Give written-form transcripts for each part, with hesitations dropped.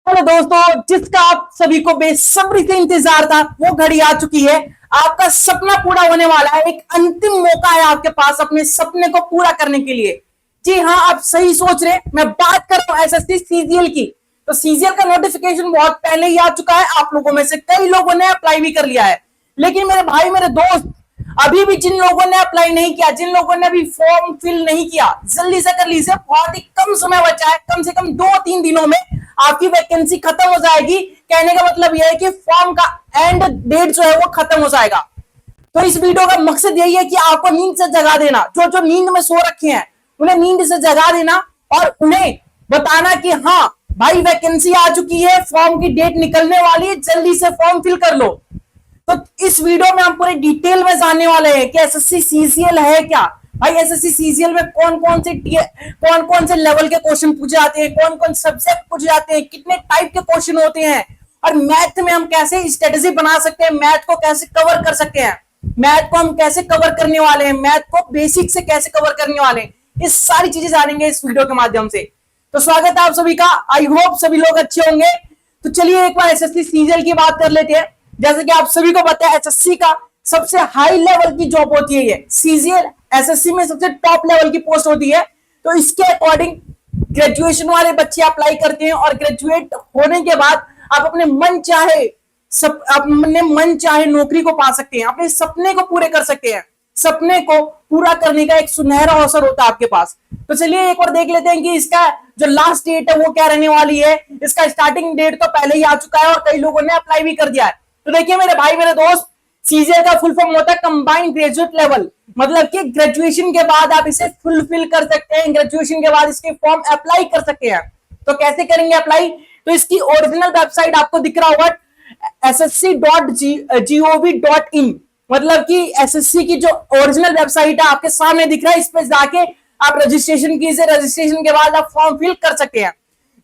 Hello दोस्तों, जिसका आप सभी को बेसब्री से इंतजार था वो घड़ी आ चुकी है। आपका सपना पूरा होने वाला है। एक अंतिम मौका है आपके पास अपने सपने को पूरा करने के लिए। जी हाँ, आप सही सोच रहे हैं। मैं बात कर रहा हूं एसएससी सीजीएल की। तो सीजीएल का नोटिफिकेशन बहुत पहले ही आ चुका है। आप लोगों में से कई लोगों ने अप्लाई भी कर लिया है। लेकिन मेरे भाई, मेरे दोस्त, अभी भी जिन लोगों ने अप्लाई नहीं किया, जिन लोगों ने अभी फॉर्म फिल नहीं किया, जल्दी से कर लीजिए। बहुत ही कम समय बचा है। कम से कम 2-3 दिनों में आपकी वैकेंसी खत्म हो जाएगी। कहने का मतलब यह है कि फॉर्म का एंड डेट जो है वो खत्म हो जाएगा। तो इस वीडियो का मकसद यही है कि आपको नींद से जगा देना। जो जो नींद में सो रखे हैं उन्हें नींद से जगा देना और उन्हें बताना कि हाँ भाई, वैकेंसी आ चुकी है, फॉर्म की डेट निकलने वाली है, जल्दी से फॉर्म फिल कर लो। तो इस वीडियो में हम पूरे डिटेल में जानने वाले हैं कि एसएससी सीजीएल है क्या। भाई, एसएससी सीजीएल में कौन कौन से लेवल के क्वेश्चन पूछे जाते हैं, कौन कौन सब्जेक्ट पूछे जाते हैं, कितने टाइप के क्वेश्चन होते हैं, और मैथ में हम कैसे स्ट्रेटेजी बना सकते हैं, मैथ को कैसे कवर कर सकते हैं, मैथ को हम कैसे कवर करने वाले हैं, मैथ को बेसिक से कैसे कवर करने वाले हैं। ये सारी चीजें जानेंगे इस वीडियो के माध्यम से। तो स्वागत है आप सभी का। आई होप सभी लोग अच्छे होंगे। तो चलिए एक बार एसएससी सीजीएल की बात कर लेते हैं। जैसे कि आप सभी को पता है, एसएससी का सबसे हाई लेवल की जॉब होती है ये सीजीएल। एसएससी में सबसे टॉप लेवल की पोस्ट होती है। तो इसके अकॉर्डिंग ग्रेजुएशन वाले बच्चे अप्लाई करते हैं और ग्रेजुएट होने के बाद आप अपने मन चाहे नौकरी को पा सकते हैं, अपने सपने को पूरे कर सकते हैं। सपने को पूरा करने का एक सुनहरा अवसर होता है आपके पास। तो चलिए एक बार देख लेते हैं कि इसका जो लास्ट डेट है वो क्या रहने वाली है। इसका स्टार्टिंग डेट तो पहले ही आ चुका है और कई लोगों ने अप्लाई भी कर दिया है। तो देखिए मेरे भाई, मेरे दोस्त, सीजीएल का फुल फॉर्म होता है कंबाइंड ग्रेजुएट लेवल। मतलब कि ग्रेजुएशन के बाद आप इसे फुलफिल कर सकते हैं, ग्रेजुएशन के बाद इसके फॉर्म अप्लाई कर सकते हैं। तो कैसे करेंगे अप्लाई? तो इसकी ओरिजिनल वेबसाइट आपको दिख रहा होगा, ssc.gov.in। मतलब कि एसएससी की जो ओरिजिनल वेबसाइट है आपके सामने दिख रहा है। इस पे जाके आप रजिस्ट्रेशन कीजिए। रजिस्ट्रेशन के बाद आप फॉर्म फिल कर सकते हैं।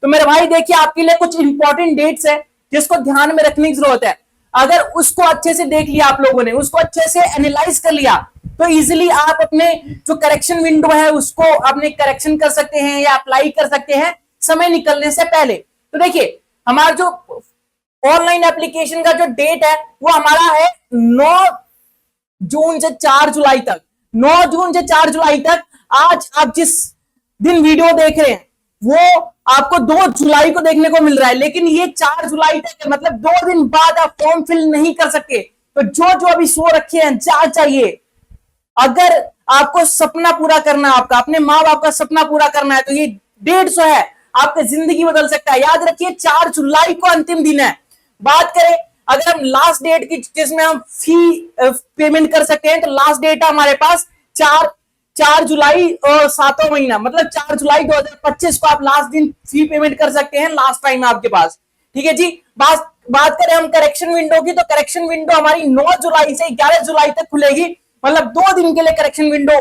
तो मेरे भाई देखिए, आपके लिए कुछ इंपॉर्टेंट डेट्स है जिसको ध्यान में रखने की जरूरत है। अगर उसको अच्छे से देख लिया आप लोगों ने, उसको अच्छे से एनालाइज कर लिया, तो इजीली आप अपने जो करेक्शन विंडो है उसको अपने करेक्शन कर सकते हैं या अप्लाई कर सकते हैं समय निकलने से पहले। तो देखिए, हमारा जो ऑनलाइन एप्लीकेशन का जो डेट है वो हमारा है 9 जून से 4 जुलाई तक। 9 जून से 4 जुलाई तक। आज आप जिस दिन वीडियो देख रहे हैं वो आपको 2 जुलाई को देखने को मिल रहा है, लेकिन ये 4 जुलाई तक है। मतलब 2 दिन बाद आप फॉर्म फिल नहीं कर सकते। तो जो जो अभी सो रखे हैं, जाग चाहिए। अगर आपको सपना पूरा करना है, आपका अपने माँ बाप का सपना पूरा करना है, तो ये डेट जो है आपकी जिंदगी बदल सकता है। याद रखिए, 4 जुलाई को अंतिम दिन है। बात करें अगर हम लास्ट डेट की, जिसमें हम फी पेमेंट कर सकते हैं, तो लास्ट डेट है हमारे पास 4 जुलाई और 7वां महीना, मतलब 4 जुलाई 2025 को आप लास्ट दिन फी पेमेंट कर सकते हैं। लास्ट टाइम है आपके पास। ठीक है जी। बात करें हम करेक्शन विंडो की, तो करेक्शन विंडो हमारी 9 जुलाई से 11 जुलाई तक खुलेगी। मतलब 2 दिन के लिए करेक्शन विंडो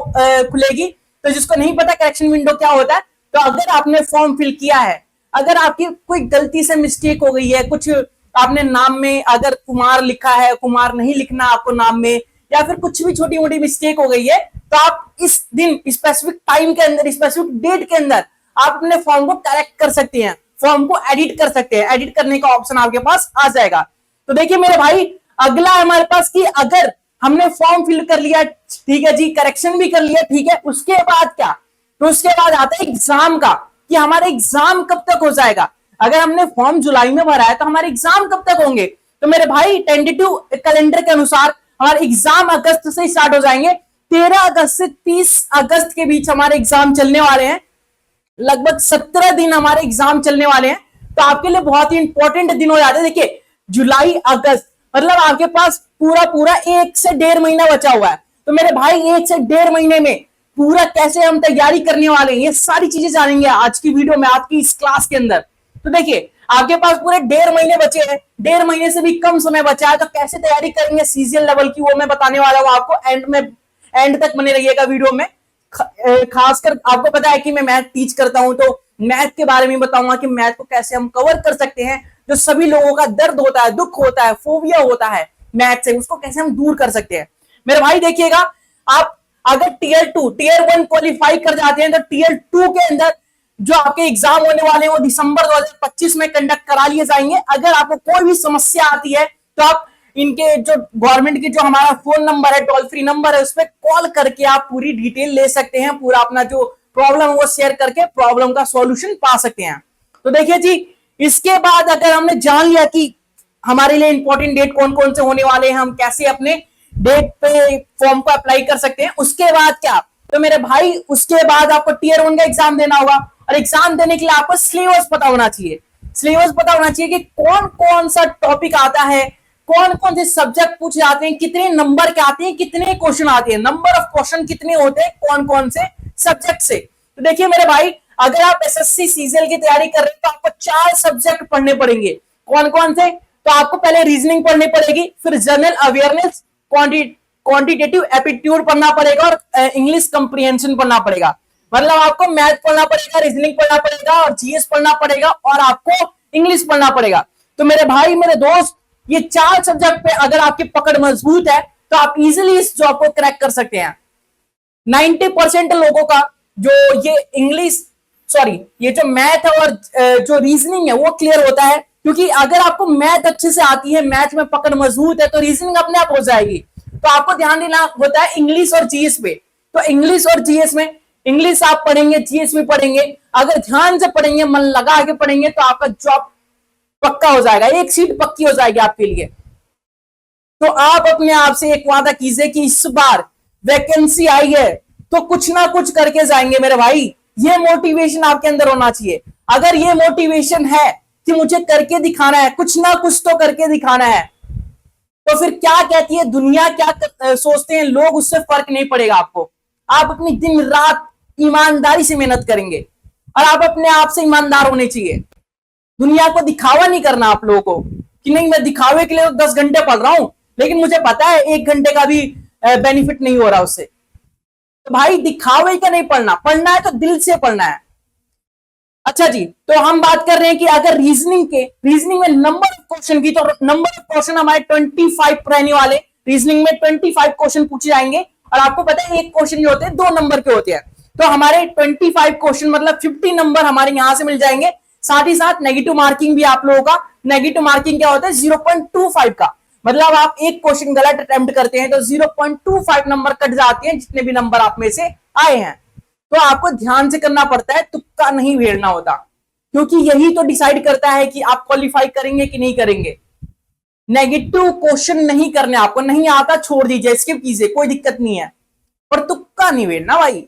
खुलेगी। तो जिसको नहीं पता करेक्शन विंडो क्या होता है, तो अगर आपने फॉर्म फिल किया है, अगर आपकी कोई गलती से मिस्टेक हो गई है, कुछ आपने नाम में अगर कुमार लिखा है, कुमार नहीं लिखना आपको नाम में, या फिर कुछ भी छोटी मोटी मिस्टेक हो गई है, तो आप इस दिन स्पेसिफिक टाइम के अंदर, स्पेसिफिक डेट के अंदर आप अपने फॉर्म को करेक्ट कर सकते हैं, फॉर्म को एडिट कर सकते हैं। एडिट करने का ऑप्शन आपके पास आ जाएगा। तो देखिए मेरे भाई, अगला है हमारे पास कि अगर हमने फॉर्म फिल कर लिया, ठीक है जी, करेक्शन भी कर लिया, ठीक है, उसके बाद क्या? तो उसके बाद आता है एग्जाम का, कि हमारा एग्जाम कब तक हो जाएगा। अगर हमने फॉर्म जुलाई में भरा है तो हमारे एग्जाम कब तक होंगे? तो मेरे भाई, टेंटेटिव कैलेंडर के अनुसार हमारे एग्जाम अगस्त से स्टार्ट हो जाएंगे। 13 अगस्त से 30 अगस्त के बीच हमारे एग्जाम चलने वाले हैं। लगभग 17 दिन हमारे एग्जाम चलने वाले हैं। तो आपके लिए बहुत ही इंपॉर्टेंट दिन हो जाते हैं। देखिए, जुलाई अगस्त, मतलब आपके पास पूरा 1 से 1.5 महीना बचा हुआ है। तो मेरे भाई, 1 से 1.5 महीने में पूरा कैसे हम तैयारी करने वाले हैं, ये सारी चीजें जानेंगे आज की वीडियो में, आपकी इस क्लास के अंदर। तो देखिए, आपके पास पूरे 1.5 महीने बचे हैं, 1.5 महीने से भी कम समय बचा है। तो कैसे तैयारी करेंगे सीजीएल लेवल की, वो मैं बताने वाला हूं आपको। एंड तक बने रहिएगा वीडियो में। खासकर आपको पता है कि मैं मैथ टीच करता हूं, तो मैथ के बारे में बताऊंगा कि मैथ को कैसे हम कवर कर सकते हैं। जो सभी लोगों का दर्द होता है, दुख होता है, फोबिया होता है मैथ से, उसको कैसे हम दूर कर सकते हैं। मेरे भाई देखिएगा, आप अगर टीयर 1 क्वालिफाई कर जाते हैं, तो टीयर 2 के अंदर जो आपके एग्जाम होने वाले हैं वो दिसंबर 2025 में कंडक्ट करा लिए जाएंगे। अगर आपको कोई भी समस्या आती है तो आप इनके जो गवर्नमेंट की जो हमारा फोन नंबर है, टोल फ्री नंबर है, उस पर कॉल करके आप पूरी डिटेल ले सकते हैं, पूरा अपना जो प्रॉब्लम है वो शेयर करके प्रॉब्लम का सॉल्यूशन पा सकते हैं। तो देखिए जी, इसके बाद अगर हमने जान लिया कि हमारे लिए इंपॉर्टेंट डेट कौन कौन से होने वाले हैं, हम कैसे अपने डेट पे फॉर्म को अप्लाई कर सकते हैं, उसके बाद क्या, तो मेरे भाई उसके बाद आपको टीयर 1 का एग्जाम देना होगा। और एग्जाम देने के लिए आपको सिलेबस पता होना चाहिए। सिलेबस पता होना चाहिए कि कौन कौन सा टॉपिक आता है, कौन कौन से सब्जेक्ट पूछे जाते हैं, कितने नंबर के आते हैं, कितने क्वेश्चन आते हैं, नंबर ऑफ क्वेश्चन कितने होते हैं, कौन कौन से सब्जेक्ट से। तो देखिए मेरे भाई, अगर आप एसएससी सीजीएल की तैयारी कर रहे हैं तो आपको 4 सब्जेक्ट पढ़ने पड़ेंगे। कौन कौन से, तो आपको पहले रीजनिंग पढ़नी पड़ेगी, फिर जनरल अवेयरनेस, क्वांटिटेटिव एप्टीट्यूड पढ़ना पड़ेगा और इंग्लिश कंप्रीहेंशन पढ़ना पड़ेगा। मतलब आपको मैथ पढ़ना पड़ेगा, रीजनिंग पढ़ना पड़ेगा और जीएस पढ़ना पड़ेगा और आपको इंग्लिश पढ़ना पड़ेगा। तो मेरे भाई मेरे दोस्त, ये 4 सब्जेक्ट पे अगर आपकी पकड़ मजबूत है तो आप इजीली इस जॉब को क्रैक कर सकते हैं। 90% लोगों का जो ये इंग्लिश ये जो मैथ और जो रीजनिंग है वो क्लियर होता है, क्योंकि अगर आपको मैथ अच्छे से आती है, मैथ में पकड़ मजबूत है, तो रीजनिंग अपने आप हो जाएगी। तो आपको ध्यान देना होता है इंग्लिश और जीएस पे। तो इंग्लिश और जीएस में, इंग्लिश आप पढ़ेंगे, जीएस में पढ़ेंगे, अगर ध्यान से पढ़ेंगे, मन लगा के पढ़ेंगे तो आपका जॉब पक्का हो जाएगा, एक सीट पक्की हो जाएगी आपके लिए। तो आप अपने आप से एक वादा कीजिए कि इस बार वैकेंसी आई है तो कुछ ना कुछ करके जाएंगे मेरे भाई। ये मोटिवेशन आपके अंदर होना चाहिए। अगर ये मोटिवेशन है कि मुझे करके दिखाना है, कुछ ना कुछ तो करके दिखाना है, तो फिर क्या कहती है दुनिया, क्या सोचते हैं लोग, उससे फर्क नहीं पड़ेगा आपको। आप अपनी दिन रात ईमानदारी से मेहनत करेंगे और आप अपने आप से ईमानदार होने चाहिए। दुनिया को दिखावा नहीं करना आप लोगों को कि नहीं मैं दिखावे के लिए 10 घंटे पढ़ रहा हूं, लेकिन मुझे पता है 1 घंटे का भी बेनिफिट नहीं हो रहा उससे। तो भाई दिखावे का नहीं पढ़ना, पढ़ना है तो दिल से पढ़ना है। अच्छा जी, तो हम बात कर रहे हैं कि अगर रीजनिंग में नंबर ऑफ क्वेश्चन की, तो नंबर ऑफ क्वेश्चन हमारे 25 रहने वाले। रीजनिंग में 25 क्वेश्चन पूछे जाएंगे और आपको पता है एक क्वेश्चन जो होते हैं 2 नंबर के होते हैं। तो हमारे 25 क्वेश्चन मतलब 50 नंबर हमारे यहां से मिल जाएंगे। साथ ही साथ नेगेटिव मार्किंग भी आप लोगों का, नेगेटिव मार्किंग क्या होता है 0.25 का, मतलब आप एक क्वेश्चन गलत अटेम्प्ट करते हैं तो 0.25 नंबर कट जाते हैं, जितने भी नंबर आप में से आए हैं। तो आपको ध्यान से करना पड़ता है, तुक्का नहीं भेड़ना होता, क्योंकि यही तो डिसाइड करता है कि आप क्वालिफाई करेंगे कि नहीं करेंगे। नेगेटिव क्वेश्चन नहीं करने, आपको नहीं आता छोड़ दीजिए, स्किप कीजिए, कोई दिक्कत नहीं है, पर तुक्का नहीं भेड़ना भाई।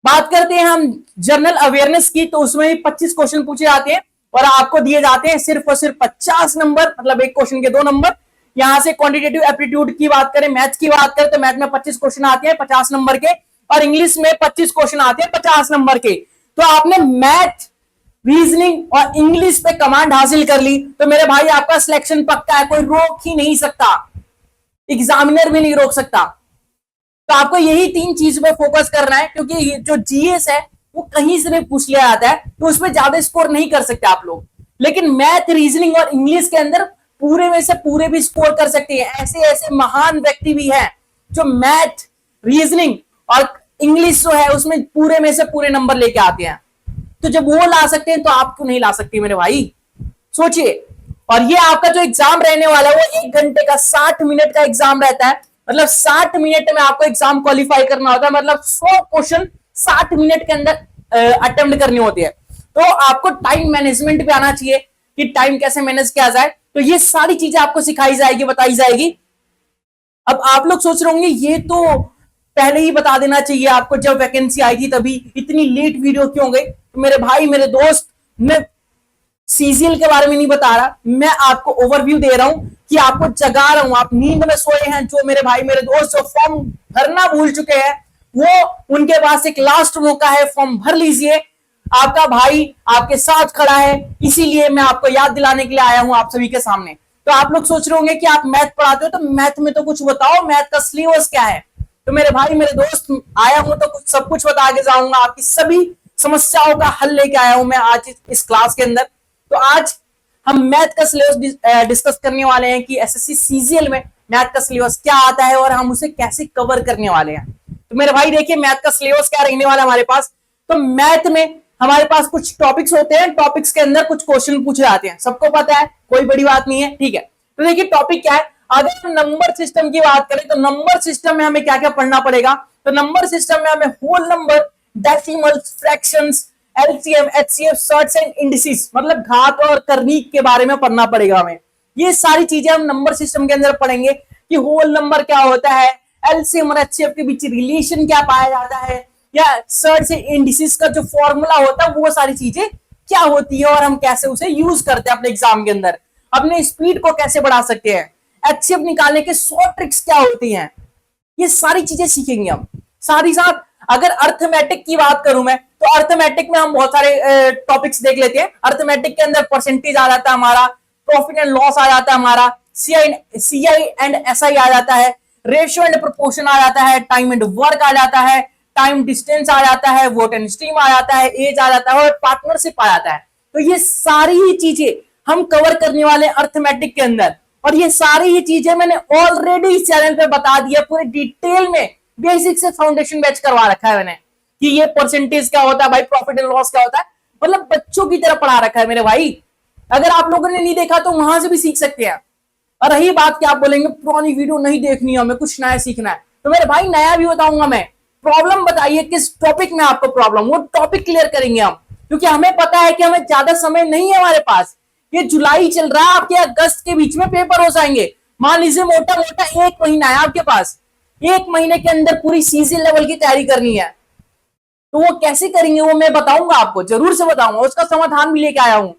बात करते हैं हम जनरल अवेयरनेस की, तो उसमें 25 क्वेश्चन पूछे जाते हैं और आपको दिए जाते हैं सिर्फ और सिर्फ 50 नंबर, मतलब एक क्वेश्चन के 2 नंबर। यहां से क्वांटिटेटिव एप्टीट्यूड की बात करें, मैथ्स की बात करें, तो मैथ में 25 क्वेश्चन आते हैं 50 नंबर के, और इंग्लिश में 25 क्वेश्चन आते हैं 50 नंबर के। तो आपने मैथ, रीजनिंग और इंग्लिश पे कमांड हासिल कर ली तो मेरे भाई आपका सिलेक्शन पक्का है, कोई रोक ही नहीं सकता, एग्जामिनर भी नहीं रोक सकता। तो आपको यही 3 चीज पे फोकस करना है, क्योंकि जो जीएस है वो कहीं से भी पूछ लिया जाता है, तो उसमें ज्यादा स्कोर नहीं कर सकते आप लोग। लेकिन मैथ, रीजनिंग और इंग्लिश के अंदर पूरे में से पूरे भी स्कोर कर सकते हैं। ऐसे ऐसे महान व्यक्ति भी हैं जो मैथ, रीजनिंग और इंग्लिश जो है उसमें पूरे में से पूरे नंबर लेके आते हैं। तो जब वो ला सकते हैं तो आप क्यों नहीं ला सकते मेरे भाई, सोचिए। और ये आपका जो एग्जाम रहने वाला है वो 1 घंटे का 60 मिनट का एग्जाम रहता है, मतलब 60 मिनट में आपको एग्जाम क्वालिफाई करना होता है, मतलब 100 क्वेश्चन 60 मिनट के अंदर अटेम्प्ट करने होते हैं। तो आपको टाइम मैनेजमेंट भी आना चाहिए कि टाइम कैसे मैनेज किया जाए, तो ये सारी चीजें आपको सिखाई जाएगी, बताई जाएगी। अब आप लोग सोच रहे होंगे ये तो पहले ही बता देना चाहिए आपको, जब वैकेंसी आई थी तभी, इतनी लेट वीडियो क्यों हो गई। तो मेरे भाई मेरे दोस्त, मैं सीजीएल के बारे में नहीं बता रहा, मैं आपको ओवरव्यू दे रहा हूं कि आपको जगा रहा हूं, आप नींद में सोए हैं जो मेरे भाई मेरे दोस्त जो फॉर्म भरना भूल चुके हैं, वो उनके पास एक लास्ट मौका है, फॉर्म भर लीजिए। आपका भाई आपके साथ खड़ा है, इसीलिए मैं आपको याद दिलाने के लिए आया हूं आप सभी के सामने। तो आप लोग सोच रहे होंगे कि आप मैथ पढ़ाते हो, तो मैथ में तो कुछ बताओ, मैथ का सिलेबस क्या है। तो मेरे भाई मेरे दोस्त, आया हूं तो सब कुछ बता के जाऊंगा, आपकी सभी समस्याओं का हल लेके आया हूं मैं आज इस क्लास के अंदर। तो आज हम मैथ का सिलेबस डिस्कस करने वाले हैं कि एसएससी सीजीएल में मैथ का सिलेबस क्या आता है और हम उसे कैसे कवर करने वाले हैं। तो मेरे भाई देखिए मैथ का सिलेबस क्या रहने वाला है हमारे पास। तो मैथ में हमारे पास कुछ टॉपिक्स होते हैं, टॉपिक्स के अंदर कुछ क्वेश्चन पूछे जाते हैं, सबको पता है, कोई बड़ी बात नहीं है, ठीक है। तो देखिए टॉपिक क्या है, अगर हम नंबर सिस्टम की बात करें तो नंबर सिस्टम में हमें क्या क्या पढ़ना पड़ेगा, तो नंबर सिस्टम में हमें whole number, decimals, fractions, LCM, HCF, shorts and indices, मतलब घात और करनीक के बारे में पढ़ना पड़ेगा हमें। ये सारी चीजें हम नंबर सिस्टम के अंदर पढ़ेंगे कि होल नंबर क्या होता है, एलसीएम और एचसीएफ के बीच रिलेशन क्या पाया जाता है, या शॉर्ट्स एंड इंडिसेस का जो फॉर्मूला होता है वो सारी चीजें क्या होती है और हम कैसे उसे यूज करते हैं अपने एग्जाम के अंदर, अपने स्पीड को कैसे बढ़ा सकते हैं, एचसीएफ निकालने के 100 ट्रिक्स क्या होती हैं, ये सारी चीजें सीखेंगे हम। साथ ही साथ अगर अर्थमेटिक की बात करूं मैं, तो अर्थमेटिक में हम बहुत सारे टॉपिक्स देख लेते हैं। अर्थमेटिक के अंदर परसेंटेज आ जाता है हमारा, प्रॉफिट एंड लॉस आ जाता है हमारा, सीआई एंड एसआई आ जाता है, रेशियो एंड प्रोपोर्शन आ जाता है, टाइम एंड वर्क आ जाता है, टाइम डिस्टेंस आ जाता है, वोट एंड स्ट्रीम आ जाता है, एज आ जाता है और पार्टनरशिप आ जाता है। तो ये सारी ही चीजें हम कवर करने वाले अर्थमेटिक के अंदर, और ये सारी ही चीजें मैंने ऑलरेडी इस चैनल पे बता दिया पूरे डिटेल में, बेसिक से फाउंडेशन बैच करवा रखा है मैंने कि ये परसेंटेज क्या होता है भाई, प्रॉफिट एंड लॉस क्या होता है, मतलब बच्चों की तरह पढ़ा रखा है मेरे भाई। अगर आप लोगों ने नहीं देखा तो वहां से भी सीख सकते हैं। और रही बात कि आप बोलेंगे पुरानी वीडियो नहीं देखनी है, हमें कुछ नया सीखना है, तो मेरे भाई नया भी बताऊंगा मैं। प्रॉब्लम बताइए किस टॉपिक में आपको प्रॉब्लम, वो टॉपिक क्लियर करेंगे हम, क्योंकि हमें पता है कि हमें ज्यादा समय नहीं है हमारे पास। ये जुलाई चल रहा है, आपके अगस्त के बीच में पेपर हो जाएंगे। मान लीजिए मोटा मोटा 1 महीना है आपके पास, 1 महीने के अंदर पूरी सीजन लेवल की तैयारी करनी है। तो वो कैसे करेंगे वो मैं बताऊंगा आपको, जरूर से बताऊंगा, उसका समाधान भी लेके आया हूं।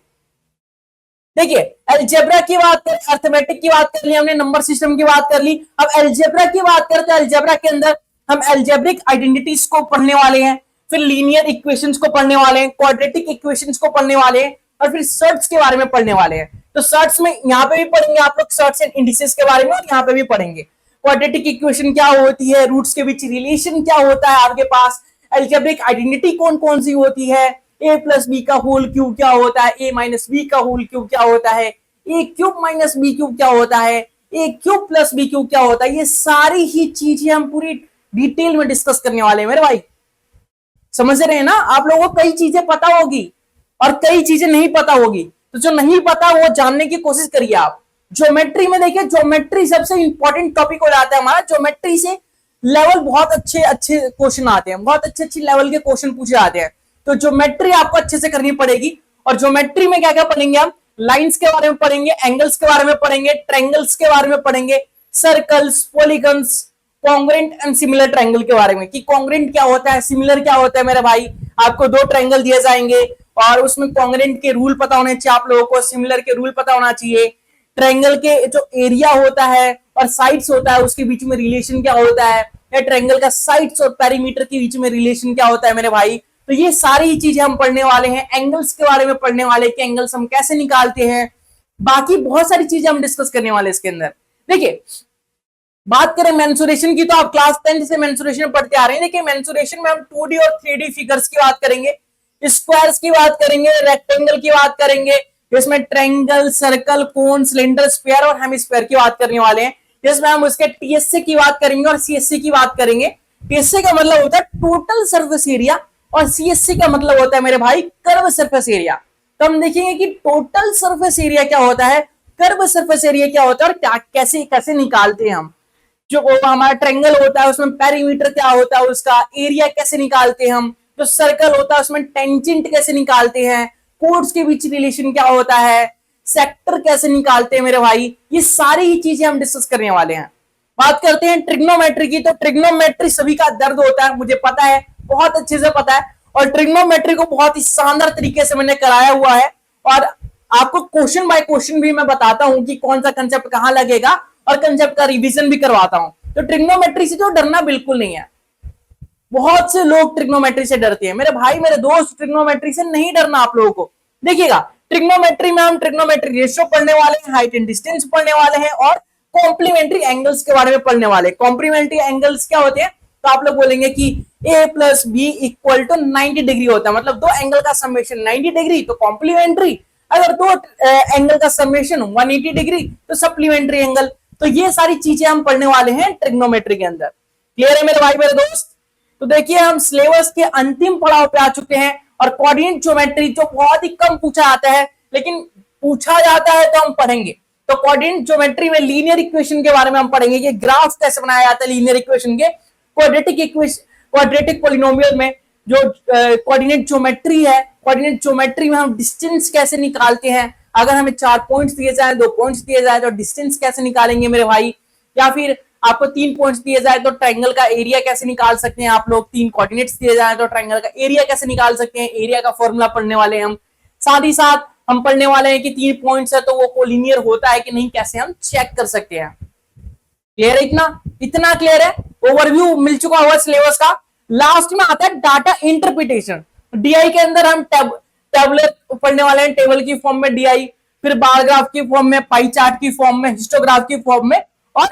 देखिए अलजेब्रा की बात करें, अर्थमेटिक की बात कर ली हमने, नंबर सिस्टम की बात कर ली। अब अलजेब्रा की बात करें तो अलजेब्रा के अंदर हम अलजेब्रिक आइडेंटिटीज को पढ़ने वाले हैं, फिर लीनियर इक्वेशंस को पढ़ने वाले हैं, क्वाड्रेटिक इक्वेशंस को पढ़ने वाले हैं, और फिर सर्ट्स के बारे में पढ़ने वाले हैं। तो सर्ट्स में यहाँ पे भी पढ़ेंगे आप लोग सर्ट्स एंड इंडिसेस के बारे में, और यहाँ पे भी पढ़ेंगे क्वाड्रेटिक इक्वेशन क्या होती है, रूट्स के बीच रिलेशन क्या होता है आपके पास, अलजेब्रिक आइडेंटिटी कौन कौन सी होती है, a प्लस बी का होल क्यूब क्या होता है, a माइनस बी का होल क्यूब क्या होता है, a cube minus b cube क्या होता है, a cube plus b cube क्या होता है, ये सारी ही चीजें हम पूरी डिटेल में डिस्कस करने वाले हैं मेरे भाई। समझ रहे हैं ना, आप लोगों को कई चीजें पता होगी और कई चीजें नहीं पता होगी, तो जो नहीं पता वो जानने की कोशिश करिए आप। ज्योमेट्री में देखिए, ज्योमेट्री सबसे इंपॉर्टेंट टॉपिक हो जाता है हमारा। ज्योमेट्री से लेवल बहुत अच्छे अच्छे क्वेश्चन आते हैं, बहुत अच्छे अच्छे लेवल के क्वेश्चन पूछे जाते हैं। तो ज्योमेट्री आपको अच्छे से करनी पड़ेगी। और ज्योमेट्री में क्या क्या पढ़ेंगे हम, लाइंस के बारे में पढ़ेंगे, एंगल्स के बारे में पढ़ेंगे, ट्रायंगल्स के बारे में पढ़ेंगे, circles, polygons, congruent and similar triangle के बारे में कि कॉन्ग्रेंट क्या होता है, सिमिलर क्या होता है मेरे भाई। आपको 2 ट्रायंगल दिए जाएंगे और उसमें कॉन्ग्रेंट के रूल पता होने चाहिए आप लोगों को, सिमिलर के रूल पता होना चाहिए। ट्रायंगल के जो एरिया होता है और साइड्स होता है उसके बीच में रिलेशन क्या होता है, या ट्रायंगल का साइड्स और पेरीमीटर के बीच में रिलेशन क्या होता है मेरे भाई। तो ये सारी चीजें हम पढ़ने वाले हैं। एंगल्स के बारे में पढ़ने वाले कि एंगल्स हम कैसे निकालते हैं, बाकी बहुत सारी चीजें हम डिस्कस करने वाले इसके अंदर। देखिए बात करें मेंसुरेशन की, तो आप क्लास 10 से मेंसुरेशन पढ़ते आ रहे हैं। देखिए मेंसुरेशन में हम 2D और 3D फिगर्स की बात करेंगे, स्क्वायर्स की बात करेंगे, रेक्टेंगल की बात करेंगे, जिसमें ट्रायंगल, सर्कल, कोन, सिलेंडर, स्फीयर और हेमिस्फीयर की बात करने वाले हैं। जिसमें हम उसके टीएसए की बात करेंगे और सीएससी की बात करेंगे। टीएसए का मतलब होता है टोटल सरफेस एरिया और सीएससी का मतलब होता है मेरे भाई कर्व सरफेस एरिया। तो हम देखेंगे कि टोटल सरफेस एरिया क्या होता है, कर्व सरफेस एरिया क्या होता है, और क्या कैसे कैसे निकालते हैं हम। जो हमारा ट्रायंगल होता है उसमें पेरीमीटर क्या होता है, उसका एरिया कैसे निकालते हैं हम। जो सर्कल होता है उसमें टेंजेंट कैसे निकालते हैं, कोड्स के बीच रिलेशन क्या होता है, सेक्टर कैसे निकालते हैं मेरे भाई। ये सारी ही चीजें हम डिस्कस करने वाले हैं। बात करते हैं ट्रिग्नोमेट्री की, तो ट्रिग्नोमेट्री सभी का दर्द होता है, मुझे पता है, बहुत अच्छे से पता है। और ट्रिग्नोमेट्री को बहुत ही शानदार तरीके से मैंने कराया हुआ है, और आपको क्वेश्चन बाय क्वेश्चन भी मैं बताता हूं कि कौन सा कंसेप्ट कहां लगेगा, और कंसेप्ट का रिवीजन भी करवाता हूं। तो ट्रिग्नोमेट्री से तो डरना बिल्कुल नहीं है। बहुत से लोग ट्रिग्नोमेट्री से डरते हैं मेरे भाई, मेरे दोस्त, ट्रिग्नोमेट्री से नहीं डरना आप लोगों को। देखिएगा ट्रिग्नोमेट्री में हम ट्रिग्नोमेट्री रेशियो पढ़ने वाले हैं, हाइट एंड डिस्टेंस पढ़ने वाले हैं, और कॉम्प्लीमेंट्री एंगल्स के बारे में पढ़ने वाले। कॉम्प्लीमेंट्री एंगल्स क्या होते हैं, तो आप लोग बोलेंगे कि a plus b equal to 90 degree होता है, मतलब 2 एंगल का समेशन 90 डिग्री तो कॉम्प्लीमेंट्री, अगर 2 एंगल का समेशन 180 डिग्री तो सप्लीमेंट्री एंगल। तो ये सारी चीजें हम पढ़ने वाले हैं ट्रिग्नोमेट्री के अंदर। क्लियर है मेरे भाई मेरे दोस्त। तो देखिए हम सिलेबस के अंतिम पड़ाव पे आ चुके हैं, और कोऑर्डिनेट ज्योमेट्री जो बहुत ही कम पूछा जाता है, लेकिन पूछा जाता है तो हम पढ़ेंगे। तो कोऑर्डिनेट ज्योमेट्री में लीनियर इक्वेशन के बारे में हम पढ़ेंगे कि ग्राफ कैसे बनाया जाता है लीनियर इक्वेशन के। क्वाड्रेटिक पॉलिनोमियल में जो कोऑर्डिनेट ज्योमेट्री है, कोऑर्डिनेट ज्योमेट्री में हम डिस्टेंस कैसे निकालते हैं, अगर हमें 4 पॉइंट्स दिए जाए, 2 पॉइंट्स दिए जाए तो डिस्टेंस कैसे निकालेंगे मेरे भाई, या फिर आपको 3 पॉइंट्स दिए जाए तो ट्रायंगल का एरिया कैसे निकाल सकते हैं आप लोग, 3 कोऑर्डिनेट्स दिए जाए तो ट्रायंगल का एरिया कैसे निकाल सकते हैं, एरिया का फॉर्मूला पढ़ने वाले हैं हम। साथ ही साथ हम पढ़ने वाले हैं कि 3 पॉइंट्स है तो वो कोलिनियर होता है कि नहीं, कैसे हम चेक कर सकते हैं। क्लियर है? इतना क्लियर है? ओवरव्यू मिल चुका हुआ सिलेबस का। लास्ट में आता है डाटा इंटरप्रिटेशन। डीआई के अंदर हम टेबलेट पढ़ने वाले हैं, टेबल की फॉर्म में डीआई, फिर बार ग्राफ की फॉर्म में, पाई चार्ट की फॉर्म में, हिस्टोग्राफ की फॉर्म में और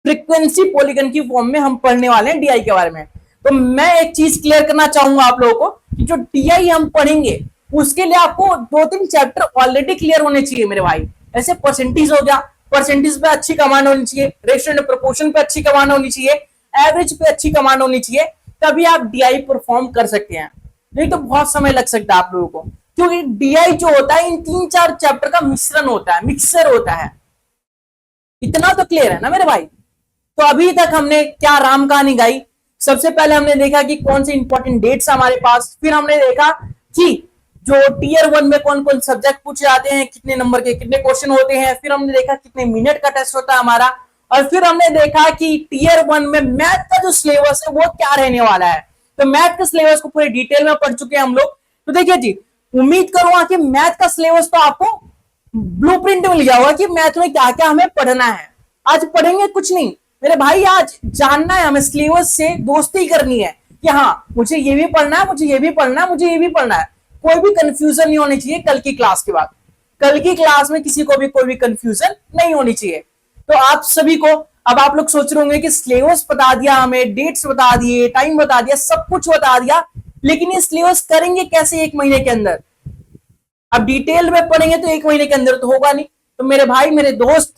फ्रीक्वेंसी पॉलीगन की फॉर्म में हम पढ़ने वाले हैं डीआई के बारे में। तो मैं एक चीज क्लियर करना चाहूंगा आप लोगों को कि जो डीआई हम पढ़ेंगे उसके लिए आपको 2-3 चैप्टर ऑलरेडी क्लियर होने चाहिए मेरे भाई। ऐसे परसेंटेज हो गया, परसेंटेज पे अच्छी कमांड होनी चाहिए, रेशियो एंड प्रोपोर्शन पे अच्छी कमांड होनी चाहिए, एवरेज पे अच्छी कमांड होनी चाहिए, तभी आप डीआई परफॉर्म कर सकते हैं। नहीं तो बहुत समय लग सकता है आप लोगों को, क्योंकि डीआई जो होता है इन 3-4 चैप्टर का मिश्रण होता है, मिक्सर होता है। इतना तो क्लियर है ना मेरे भाई? तो अभी तक हमने क्या राम कहानी गाई। सबसे पहले हमने देखा कि कौन से इंपॉर्टेंट डेट्स हमारे पास, फिर हमने देखा कि जो टीयर 1 में कौन कौन सब्जेक्ट पूछे जाते हैं, कितने नंबर के कितने क्वेश्चन होते हैं, फिर हमने देखा कितने मिनट का टेस्ट होता है हमारा, और फिर हमने देखा कि टीयर 1 में मैथ का जो सिलेबस है वो क्या रहने वाला है। तो मैथ का सिलेबस को पूरे डिटेल में पढ़ चुके हैं हम लोग। तो देखिए जी, उम्मीद करूंगा कि मैथ का सिलेबस तो आपको ब्लूप्रिंट मिल गया होगा कि मैथ में क्या क्या हमें पढ़ना है। आज पढ़ेंगे कुछ नहीं मेरे भाई, आज जानना है हमें, सिलेबस से दोस्ती करनी है कि हाँ मुझे ये भी पढ़ना है, मुझे ये भी पढ़ना है, मुझे ये भी पढ़ना है। कोई भी कंफ्यूजन नहीं होनी चाहिए कल की क्लास के बाद। कल की क्लास में किसी को भी कोई भी कंफ्यूजन नहीं होनी चाहिए। तो आप सभी को, अब आप लोग सोच रहे होंगे कि सिलेबस बता दिया हमें, डेट्स बता दिए, टाइम बता दिया, सब कुछ बता दिया, लेकिन ये सिलेबस करेंगे कैसे 1 महीने के अंदर? अब डिटेल में पढ़ेंगे तो 1 महीने के अंदर तो होगा नहीं। तो मेरे भाई मेरे दोस्त,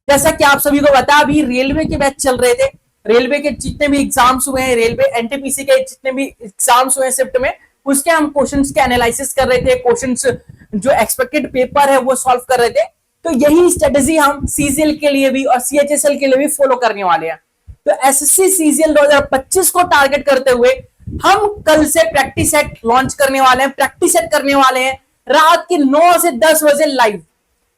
जैसा कि आप सभी को पता, अभी रेलवे के बैच चल रहे थे, रेलवे के जितने भी एग्जाम्स हुए हैं, रेलवे एनटीपीसी के जितने भी एग्जाम्स हुए हैं शिफ्ट में, उसके हम क्वेश्चंस के एनालिसिस कर रहे थे, क्वेश्चंस जो एक्सपेक्टेड पेपर है वो सॉल्व कर रहे थे। तो यही स्ट्रेटेजी हम सीजीएल के लिए भी और सीएचएसएल के लिए भी फॉलो करने वाले हैं। तो एसएससी सीजीएल 2025 को टारगेट करते हुए हम कल से प्रैक्टिस सेट लॉन्च करने वाले हैं, प्रैक्टिस सेट करने वाले हैं रात के 9 से 10 बजे लाइव।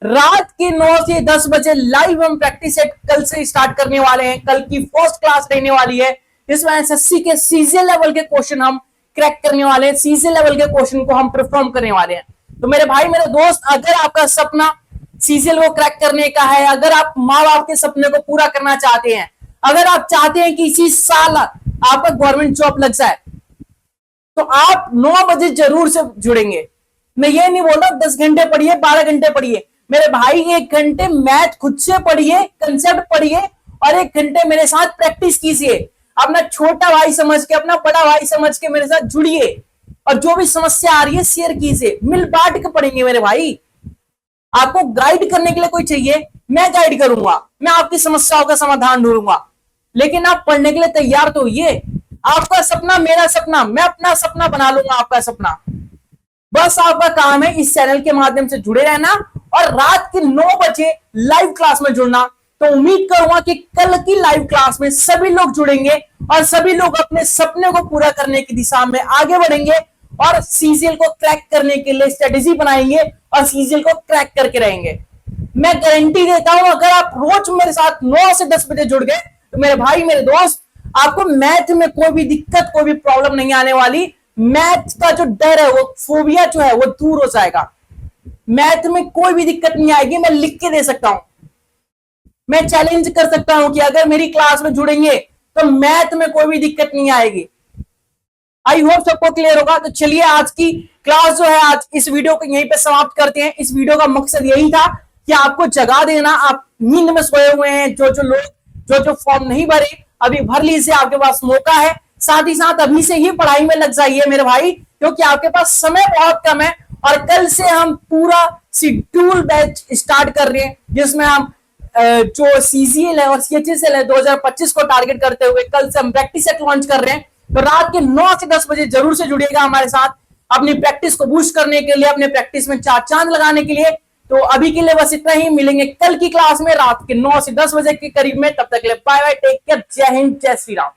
रात के 9 से 10 बजे लाइव हम प्रैक्टिस सेट कल से स्टार्ट करने वाले हैं। कल की फर्स्ट क्लास रहने वाली है, जिसमें एसएससी के सीजीएल लेवल के क्वेश्चन हम क्रैक करने वाले हैं, सीजीएल लेवल के क्वेश्चन को हम परफॉर्म करने वाले हैं। तो मेरे भाई मेरे दोस्त, अगर आपका सपना सीजीएल को क्रैक करने का है, अगर आप माँ बाप के सपने को पूरा करना चाहते हैं, अगर आप चाहते हैं कि इसी साल आपका गवर्नमेंट जॉब लग जाए, तो आप 9 बजे जरूर से जुड़ेंगे। मैं ये नहीं बोल रहा 10 घंटे पढ़िए, 12 घंटे पढ़िए, मेरे भाई 1 घंटे मैथ खुद से पढ़िए, कंसेप्ट पढ़िए, और 1 घंटे मेरे साथ प्रैक्टिस कीजिए। अपना छोटा भाई समझ के, अपना बड़ा भाई समझ के मेरे साथ जुड़िए, और जो भी समस्या आ रही है शेयर कीजिए, मिल बांट के पढ़ेंगे मेरे भाई। आपको गाइड करने के लिए कोई चाहिए, मैं गाइड करूंगा, मैं आपकी समस्याओं का समाधान ढूंढूंगा, लेकिन आप पढ़ने के लिए तैयार तो होइए। आपका सपना मेरा सपना, मैं अपना सपना बना लूंगा आपका सपना। बस आपका काम है इस चैनल के माध्यम से जुड़े रहना और रात के 9 बजे लाइव क्लास में जुड़ना। तो उम्मीद करूंगा कि कल की लाइव क्लास में सभी लोग जुड़ेंगे और सभी लोग अपने सपने को पूरा करने की दिशा में आगे बढ़ेंगे और सीजीएल को क्रैक करने के लिए स्ट्रेटेजी बनाएंगे और सीजीएल को क्रैक करके रहेंगे। मैं गारंटी देता हूं, अगर आप रोज मेरे साथ 9 से 10 बजे जुड़ गए तो मेरे भाई मेरे दोस्त, आपको मैथ में कोई भी दिक्कत, कोई भी प्रॉब्लम नहीं आने वाली। मैथ का जो डर है, वो फोबिया जो है, वो दूर हो जाएगा। मैथ में कोई भी दिक्कत नहीं आएगी। मैं लिख के दे सकता हूं, मैं चैलेंज कर सकता हूं कि अगर मेरी क्लास में जुड़ेंगे तो मैथ में कोई भी दिक्कत नहीं आएगी। आई होप सबको क्लियर होगा। तो चलिए आज की क्लास जो है, आज इस वीडियो को यहीं पे समाप्त करते हैं। इस वीडियो का मकसद यही था कि आपको जगा देना। आप नींद में सोए हुए हैं, जो जो लोग जो फॉर्म नहीं भरे, अभी भर लीजिए, आपके पास मौका है। साथ ही साथ अभी से ही पढ़ाई में लग जाइए मेरे भाई, क्योंकि आपके पास समय बहुत कम है। और कल से हम पूरा शेड्यूल बैच स्टार्ट कर रहे हैं, जिसमें हम जो सीजीएल है और सीएचएसएल है 2025 को टारगेट करते हुए कल से हम प्रैक्टिस सेट लॉन्च कर रहे हैं। तो रात के 9 से 10 बजे जरूर से जुड़िएगा हमारे साथ। अपनी प्रैक्टिस को बूस्ट करने के लिए, अपने प्रैक्टिस में चार चांद लगाने के लिए। तो अभी के लिए बस इतना ही, मिलेंगे कल की क्लास में रात के 9 से 10 बजे के करीब में। तब तक के लिए बाय बाय, टेक केयर, जय हिंद, जय श्री राम।